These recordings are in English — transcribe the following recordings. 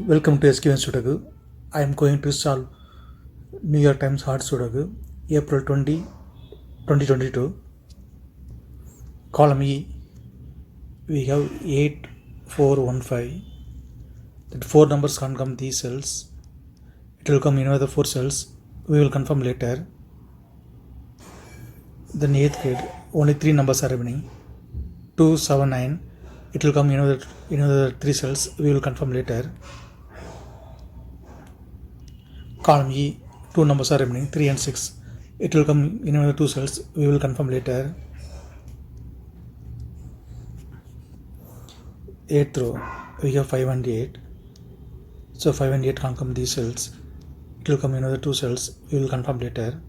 Welcome to SQN Sudoku. I am going to solve New York Times Hard Sudoku, April 20, 2022. Column E, we have 8, 4, 1, 5. That 4 numbers can't come these cells. It will come in another 4 cells. We will confirm later. Then 8th grade, only 3 numbers are remaining. 2, 7, 9. It will come in another 3 cells. We will confirm later. Column E, 2 numbers are remaining, 3 and 6. It will come in another 2 cells. We will confirm later. 8th row, we have 5 and 8. So 5 and 8 can't come these cells. It will come in another 2 cells. We will confirm later.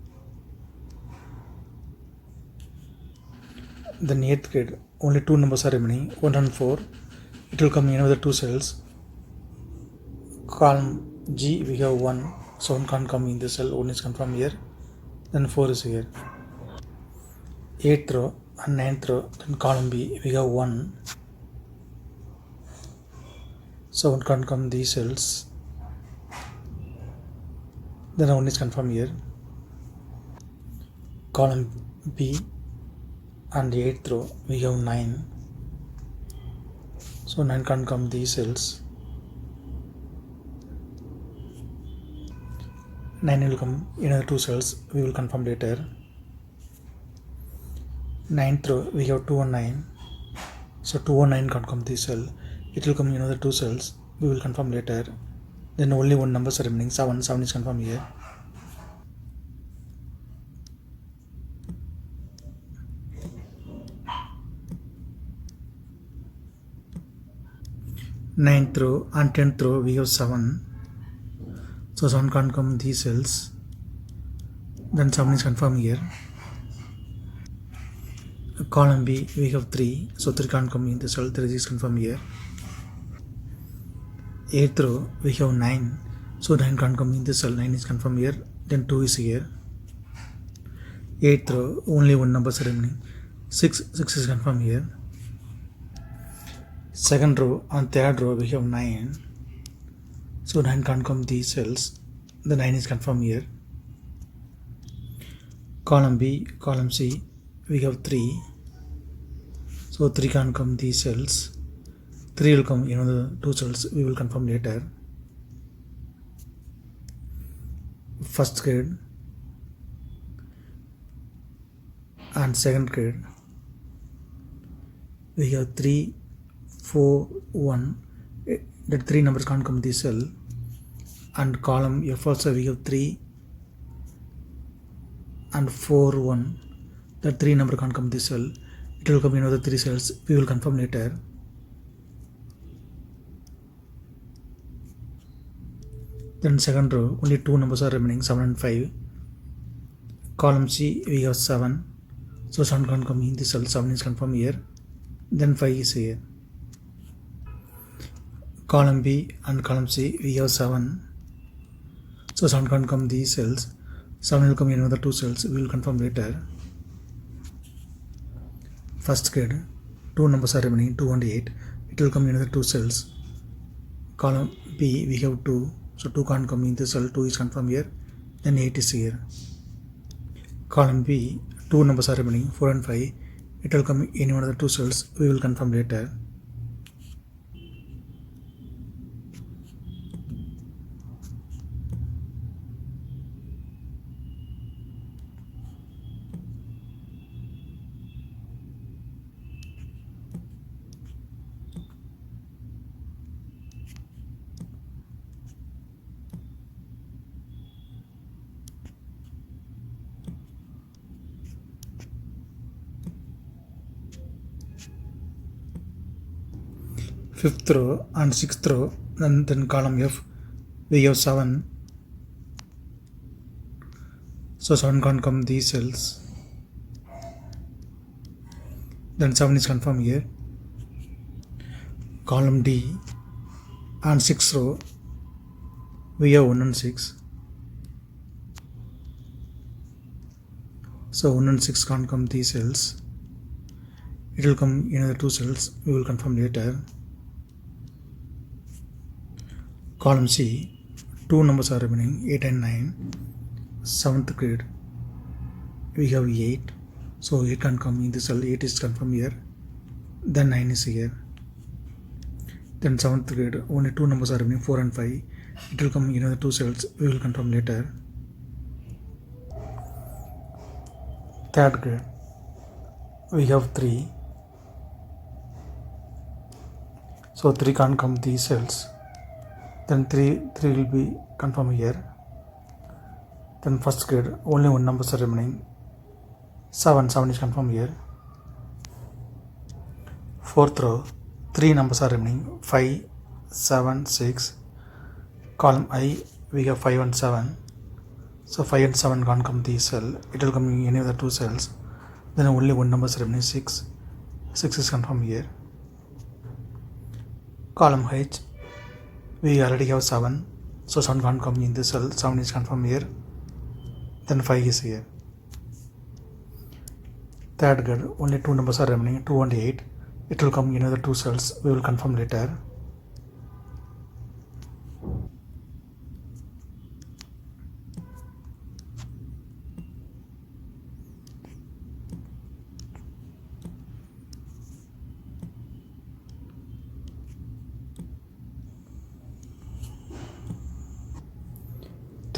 Then 8th grade, only 2 numbers are remaining, 1 and 4. It will come in another 2 cells. Column G, we have 1. So 1 can't come in this cell, 1 is confirmed here. Then 4 is here. 8th row and 9th row, then column B, we have 1. So 1 can't come these cells. Then 1 is confirmed here. Column B and 8th row, we have 9. So 9 can't come these cells. 9 will come in another 2 cells. We will confirm later. 9th row, we have 2 and 9. So 2 and 9 can't come this cell. It will come in another 2 cells. We will confirm later. Then only 1 number is remaining, 7. 7 is confirmed here. Ninth row and 10th row, we have 7. So 7 can't come these cells. Then 7 is confirmed here. Column B, we have 3. So 3 can't come in the cell. 3 is confirmed here. 8th row, we have 9. So 9 can't come in the cell. 9 is confirmed here. Then 2 is here. 8th row, only 1 number is remaining. 6 is confirmed here. 2nd row and 3rd row, we have 9. So 9 can't come these cells. The 9 is confirmed here. Column B, column C, we have 3. So 3 can't come these cells. 3 will come in another 2 cells. We will confirm later. First grade and 2nd grade, we have 3, 4, 1. That 3 numbers can't come this cell. And column F also, we have 3 and 4, 1. That 3 number can't come this cell. It will come in another 3 cells. We will confirm later. Then 2nd row, only 2 numbers are remaining, 7 and 5. Column C, we have 7. So 7 can't come in this cell. 7 is confirmed here. Then 5 is here. Column B and column C, we have 7. So 7 can't come these cells. 7 will come in another 2 cells. We will confirm later. First grade, 2 numbers are remaining, 2 and 8. It will come in another 2 cells. Column B, we have 2. So 2 can't come in the cell. 2 is confirmed here. Then 8 is here. Column B, 2 numbers are remaining, 4 and 5. It will come in another 2 cells. We will confirm later. Fifth row and 6th row, and then column F, we have 7. So 7 can't come these cells. Then 7 is confirmed here. Column D and 6th row, we have 1 and 6. So 1 and 6 can't come these cells. It will come in another 2 cells. We will confirm later. Column C, 2 numbers are remaining, 8 and 9. 7th grade, we have 8. So 8 can come in the cell, 8 is confirmed here. Then 9 is here. Then 7th grade, only 2 numbers are remaining, 4 and 5. It will come in the 2 cells, we will confirm later. 3rd grade, we have 3. So 3 can't come these cells. Then 3 will be confirmed here. Then 1st grade, only 1 numbers are remaining, 7 is confirmed here. 4th row, 3 numbers are remaining, 5, 7, 6. Column I, we have 5 and 7. So 5 and 7 can't come this cell. It will come in any of the 2 cells. Then only 1 number is remaining, 6. 6 is confirmed here. Column H, we already have 7. So 7 can't come in this cell. 7 is confirmed here. Then 5 is here. 3rd grade, only 2 numbers are remaining, 2 and 8. It will come in another 2 cells. We will confirm later.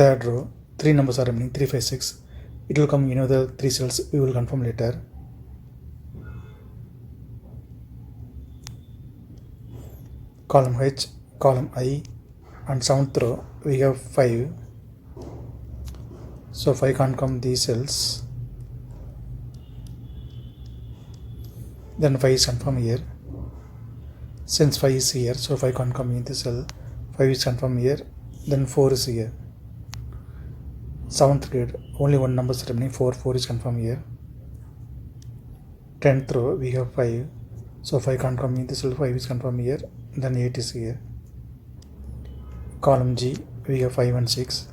Third row, 3 numbers are remaining, 3, 5, 6. It will come in another 3 cells. We will confirm later. Column H, column I, and 7th row, we have 5. So 5 can't come these cells. Then 5 is confirmed here. Since 5 is here, so 5 can't come in the cell. 5 is confirmed here. Then 4 is here. 7th grade, only 1 number is remaining, 4 is confirmed here. 10th row, we have 5. So 5 can't come in the cell, 5 is confirmed here. Then 8 is here. Column G, we have 5 and 6.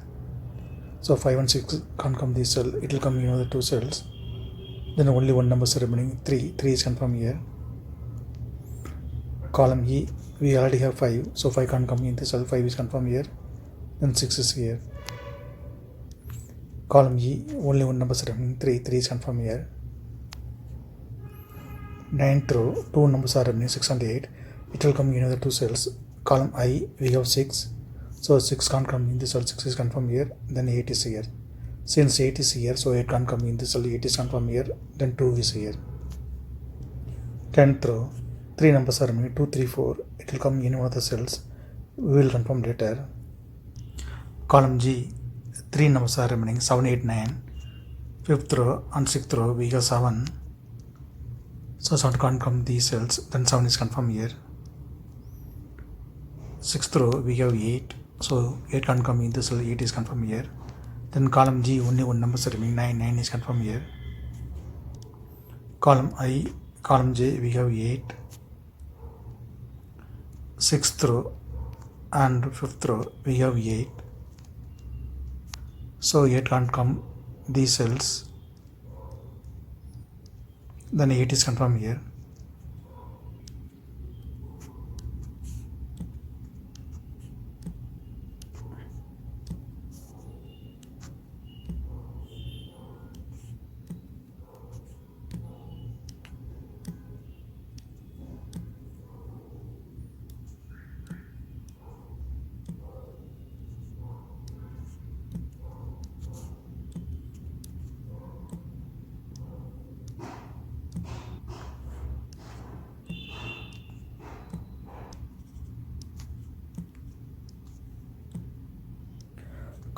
So 5 and 6 can't come this cell. It will come in the 2 cells. Then only 1 number is remaining, 3 is confirmed here. Column E, we already have 5. So 5 can't come in the cell, 5 is confirmed here. Then 6 is here. Column E, only 1 number is remaining, 3 is confirmed here. 9th row, 2 numbers are remaining, 6 and 8. It will come in another 2 cells. Column I, we have 6. So 6 can't come in the cell, 6 is confirmed here. Then 8 is here. Since 8 is here, so 8 can't come in the cell, 8 is confirmed here. Then 2 is here. 10th row, 3 numbers are remaining, 2, 3, 4. It will come in one of the cells. We will confirm later. Column G, 3 numbers are remaining, 7, 8, 9. 5th row and 6th row, we have 7. So 7 can't come these cells. Then 7 is confirmed here. 6th row, we have 8. So 8 can't come in the cell, 8 is confirmed here. Then column G, only 1 number is remaining, 9 is confirmed here. Column I, column J, we have 8. 6th row and 5th row, we have 8. So 8 can't come these cells. Then 8 is confirmed here.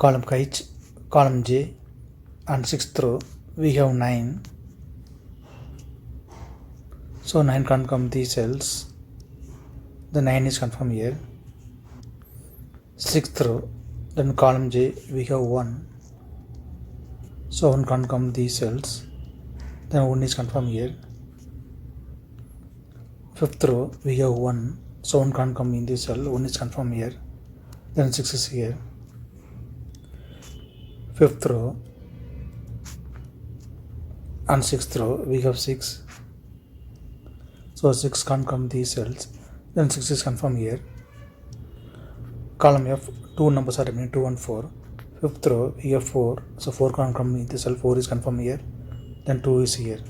Column H, column J, and 6th row, we have 9. So 9 can't come these cells. The 9 is confirmed here. 6th row, then column J, we have 1. So 1 can't come these cells. Then 1 is confirmed here. 5th row, we have 1. So 1 can't come in this cell, 1 is confirmed here. Then 6 is here. 5th row and 6th row, we have 6. So 6 can't come these cells. Then 6 is confirmed here. Column F, two numbers are remaining, 2 and 4. Fifth row, we have 4, so 4 can't come in the cell, 4 is confirmed here, then 2 is here.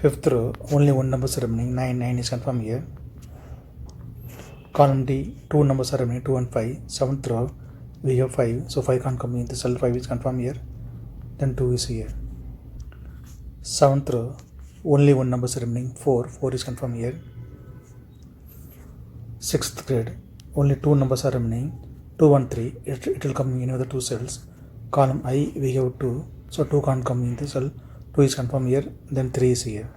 Fifth row, only one number is remaining, 9, 9 is confirmed here. Column D, two numbers are remaining, 2 and 5. Seventh row, we have 5, so 5 can't come in the cell, 5 is confirmed here, then 2 is here. Seventh row, only one number is remaining, 4, 4 is confirmed here. Sixth grade, only two numbers are remaining, 2 and 3, it will come in other two cells. Column I, we have 2, so 2 can't come in the cell, 2 is confirmed here, then 3 is here.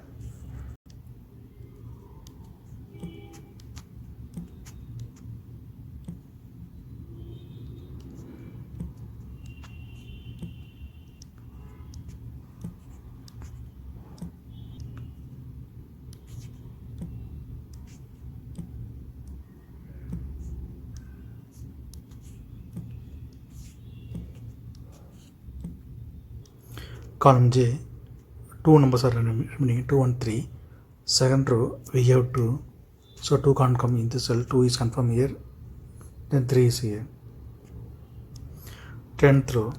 Column J, two numbers are remaining, 2 and 3. Second row, we have 2, so 2 can't come in the cell, 2 is confirmed here, then 3 is here. 10th row,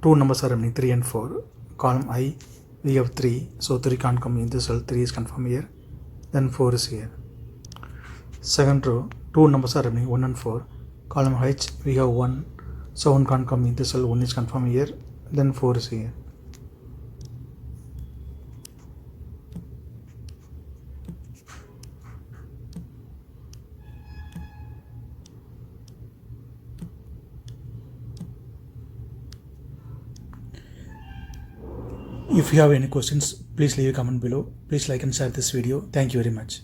two numbers are remaining, 3 and 4. Column I, we have 3, so 3 can't come in the cell, 3 is confirmed here, then 4 is here. Second row, two numbers are remaining, 1 and 4. Column H, we have 1, so 1 can't come in the cell, 1 is confirmed here, then 4 is here. If you have any questions, please leave a comment below. Please like and share this video. Thank you very much.